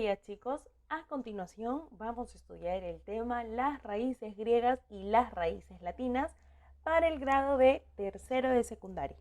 Hola chicos, a continuación vamos a estudiar el tema las raíces griegas y las raíces latinas para el grado de tercero de secundaria.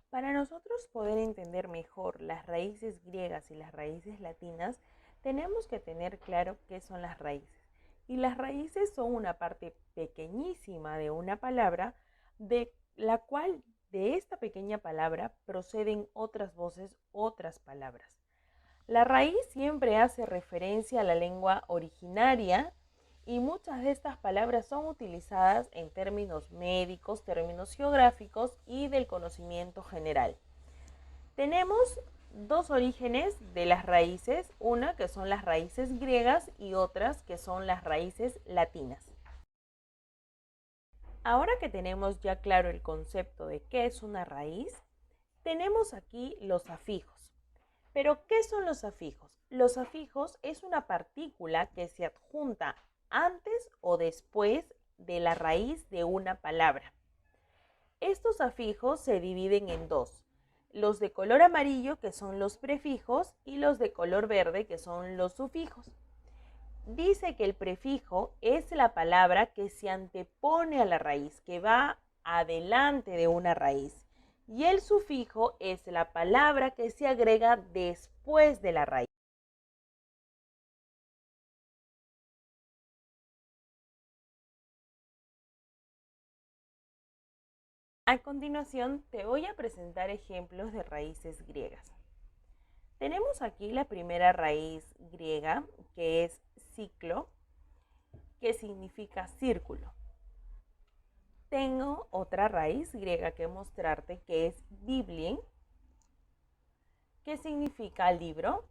Para nosotros poder entender mejor las raíces griegas y las raíces latinas, tenemos que tener claro qué son las raíces. Y las raíces son una parte pequeñísima de una palabra de la cual de esta pequeña palabra proceden otras voces, otras palabras. La raíz siempre hace referencia a la lengua originaria y muchas de estas palabras son utilizadas en términos médicos, términos geográficos y del conocimiento general. Tenemos dos orígenes de las raíces, una que son las raíces griegas y otras que son las raíces latinas. Ahora que tenemos ya claro el concepto de qué es una raíz, tenemos aquí los afijos. Pero, ¿qué son los afijos? Los afijos es una partícula que se adjunta antes o después de la raíz de una palabra. Estos afijos se dividen en dos, los de color amarillo, que son los prefijos, y los de color verde, que son los sufijos. Dice que el prefijo es la palabra que se antepone a la raíz, que va adelante de una raíz. Y el sufijo es la palabra que se agrega después de la raíz. A continuación te voy a presentar ejemplos de raíces griegas. Tenemos aquí la primera raíz griega, que es ciclo, que significa círculo. Tengo otra raíz griega que mostrarte, que es biblien, que significa libro.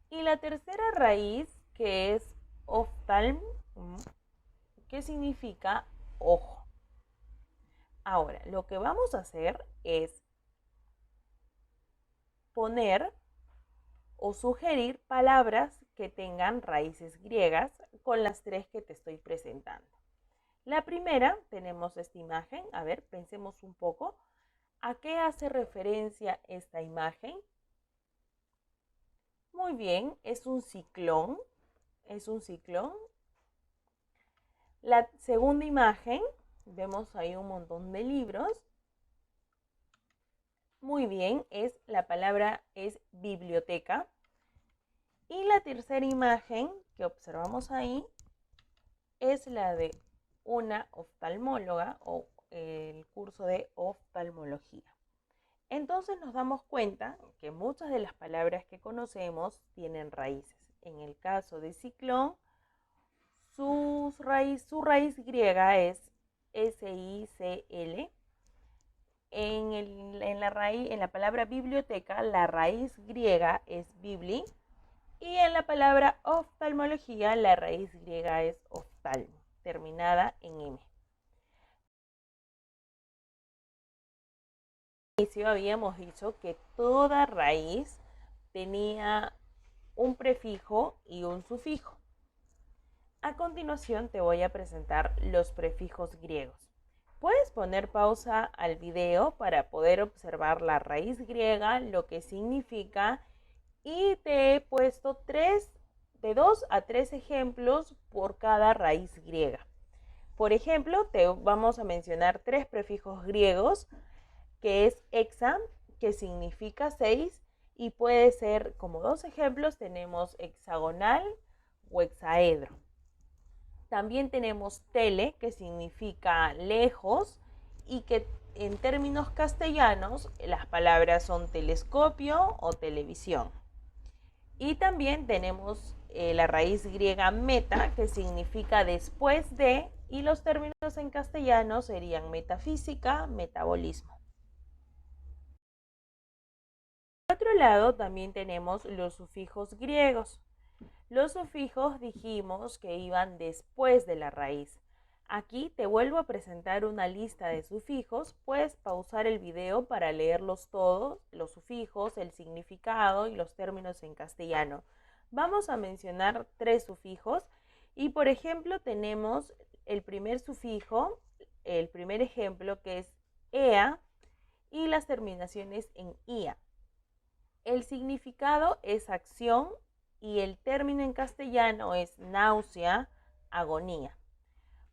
Y la tercera raíz, que es oftalm, que significa ojo. Ahora, lo que vamos a hacer es poner o sugerir palabras que tengan raíces griegas con las tres que te estoy presentando. La primera, tenemos esta imagen. A ver, pensemos un poco. ¿A qué hace referencia esta imagen? Muy bien, es un ciclón. Es un ciclón. La segunda imagen, vemos ahí un montón de libros. Muy bien, la palabra es biblioteca. Y la tercera imagen que observamos ahí es la de una oftalmóloga o el curso de oftalmología. Entonces nos damos cuenta que muchas de las palabras que conocemos tienen raíces. En el caso de ciclón, su raíz griega es SICL. En la palabra biblioteca, la raíz griega es bibli. Y en la palabra oftalmología, la raíz griega es oftalmo, terminada en M. Al inicio habíamos dicho que toda raíz tenía un prefijo y un sufijo. A continuación te voy a presentar los prefijos griegos. Puedes poner pausa al video para poder observar la raíz griega, lo que significa, y te he puesto de 2 a 3 ejemplos por cada raíz griega. Por ejemplo, te vamos a mencionar 3 prefijos griegos, que es hexa, que significa 6, y puede ser, como 2 ejemplos, tenemos hexagonal o hexaedro. También tenemos tele, que significa lejos, y que en términos castellanos las palabras son telescopio o televisión. Y también tenemos la raíz griega meta, que significa después de, y los términos en castellano serían metafísica, metabolismo. Por otro lado, también tenemos los sufijos griegos. Los sufijos dijimos que iban después de la raíz. Aquí te vuelvo a presentar una lista de sufijos. Puedes pausar el video para leerlos todos, los sufijos, el significado y los términos en castellano. Vamos a mencionar 3 sufijos y, por ejemplo, tenemos el primer sufijo, el primer ejemplo, que es ea, y las terminaciones en ia. El significado es acción y el término en castellano es náusea, agonía.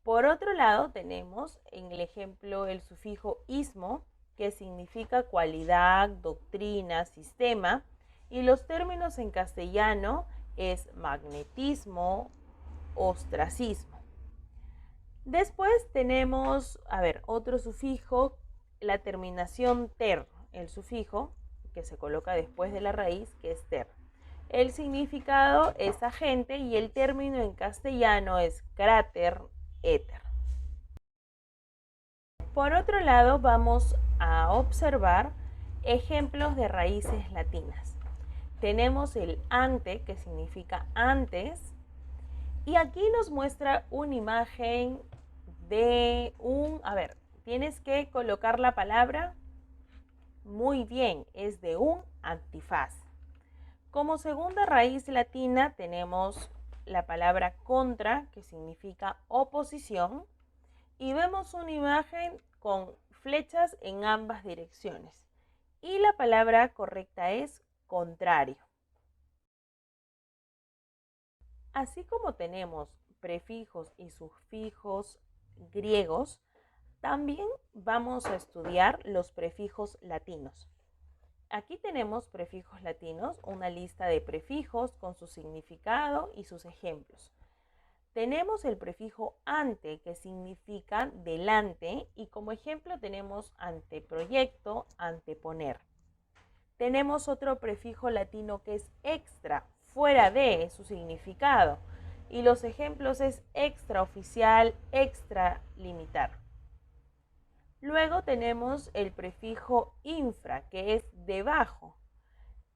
Por otro lado, tenemos en el ejemplo el sufijo ismo, que significa cualidad, doctrina, sistema, y los términos en castellano es magnetismo, ostracismo. Después tenemos, otro sufijo, la terminación ter, el sufijo que se coloca después de la raíz, que es ter. El significado es agente y el término en castellano es cráter, éter. Por otro lado, vamos a observar ejemplos de raíces latinas. Tenemos el ante, que significa antes, y aquí nos muestra una imagen de tienes que colocar la palabra muy bien, es de un antifaz. Como segunda raíz latina tenemos la palabra contra, que significa oposición, y vemos una imagen con flechas en ambas direcciones. Y la palabra correcta es contrario. Así como tenemos prefijos y sufijos griegos, también vamos a estudiar los prefijos latinos. Aquí tenemos prefijos latinos, una lista de prefijos con su significado y sus ejemplos. Tenemos el prefijo ante, que significa delante, y como ejemplo tenemos anteproyecto, anteponer. Tenemos otro prefijo latino que es extra, fuera de su significado, y los ejemplos es extraoficial, extralimitar. Luego tenemos el prefijo infra, que es debajo.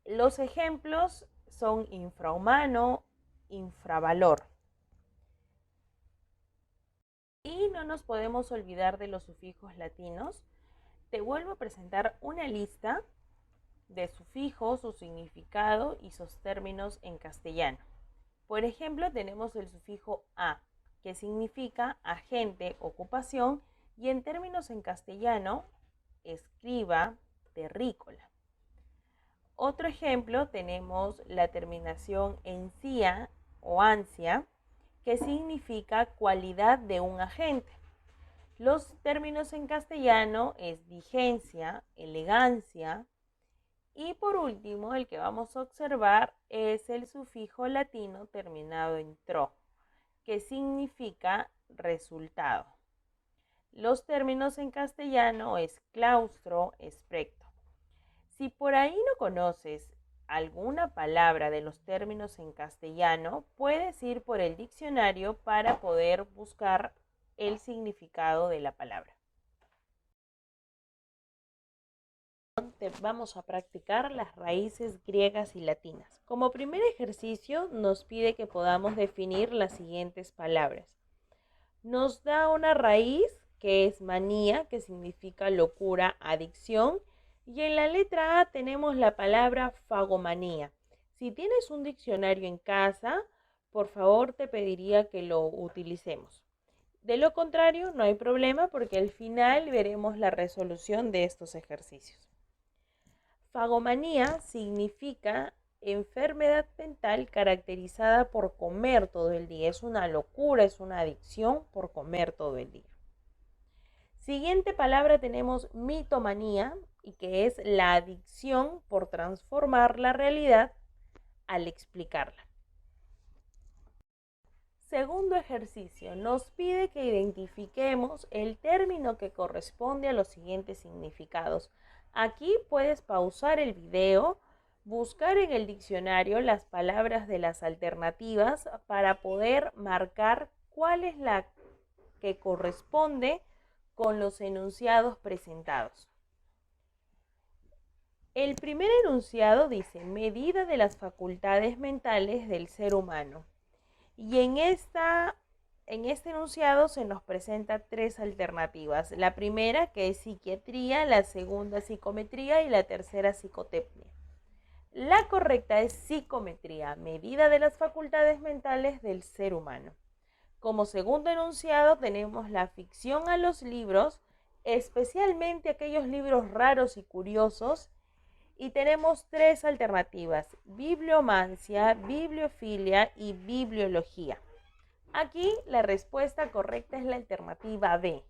Los ejemplos son infrahumano, infravalor. Y no nos podemos olvidar de los sufijos latinos. Te vuelvo a presentar una lista de sufijos, su significado y sus términos en castellano. Por ejemplo, tenemos el sufijo a, que significa agente, ocupación, y en términos en castellano, escriba, terrícola. Otro ejemplo, tenemos la terminación en cia o ansia, que significa cualidad de un agente. Los términos en castellano es vigencia, elegancia, y por último, el que vamos a observar es el sufijo latino terminado en tro, que significa resultado. Los términos en castellano es claustro, espectro. Si por ahí no conoces alguna palabra de los términos en castellano, puedes ir por el diccionario para poder buscar el significado de la palabra. Vamos a practicar las raíces griegas y latinas. Como primer ejercicio nos pide que podamos definir las siguientes palabras. Nos da una raíz que es manía, que significa locura, adicción, y en la letra A tenemos la palabra fagomanía. Si tienes un diccionario en casa, por favor te pediría que lo utilicemos. De lo contrario, no hay problema porque al final veremos la resolución de estos ejercicios. Fagomanía significa enfermedad mental caracterizada por comer todo el día. Es una locura, es una adicción por comer todo el día. Siguiente palabra tenemos mitomanía, y que es la adicción por transformar la realidad al explicarla. Segundo ejercicio, nos pide que identifiquemos el término que corresponde a los siguientes significados. Aquí puedes pausar el video, buscar en el diccionario las palabras de las alternativas para poder marcar cuál es la que corresponde con los enunciados presentados. El primer enunciado dice medida de las facultades mentales del ser humano. Y en este enunciado se nos presenta tres alternativas. La primera, que es psiquiatría, la segunda psicometría y la tercera psicotepnia. La correcta es psicometría, medida de las facultades mentales del ser humano. Como segundo enunciado tenemos la ficción a los libros, especialmente aquellos libros raros y curiosos, Y tenemos tres alternativas: bibliomancia, bibliofilia y bibliología. Aquí la respuesta correcta es la alternativa B.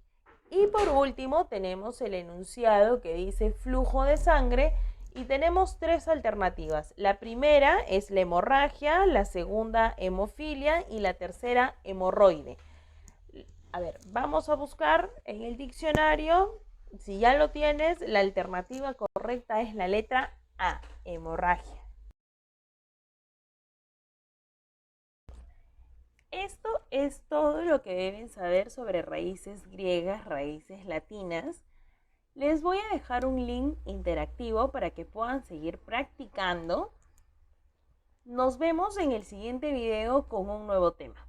Y por último tenemos el enunciado que dice flujo de sangre y tenemos tres alternativas. La primera es la hemorragia, la segunda hemofilia y la tercera hemorroide. A ver, vamos a buscar en el diccionario. Si ya lo tienes, la alternativa correcta es la letra A, hemorragia. Esto es todo lo que deben saber sobre raíces griegas, raíces latinas. Les voy a dejar un link interactivo para que puedan seguir practicando. Nos vemos en el siguiente video con un nuevo tema.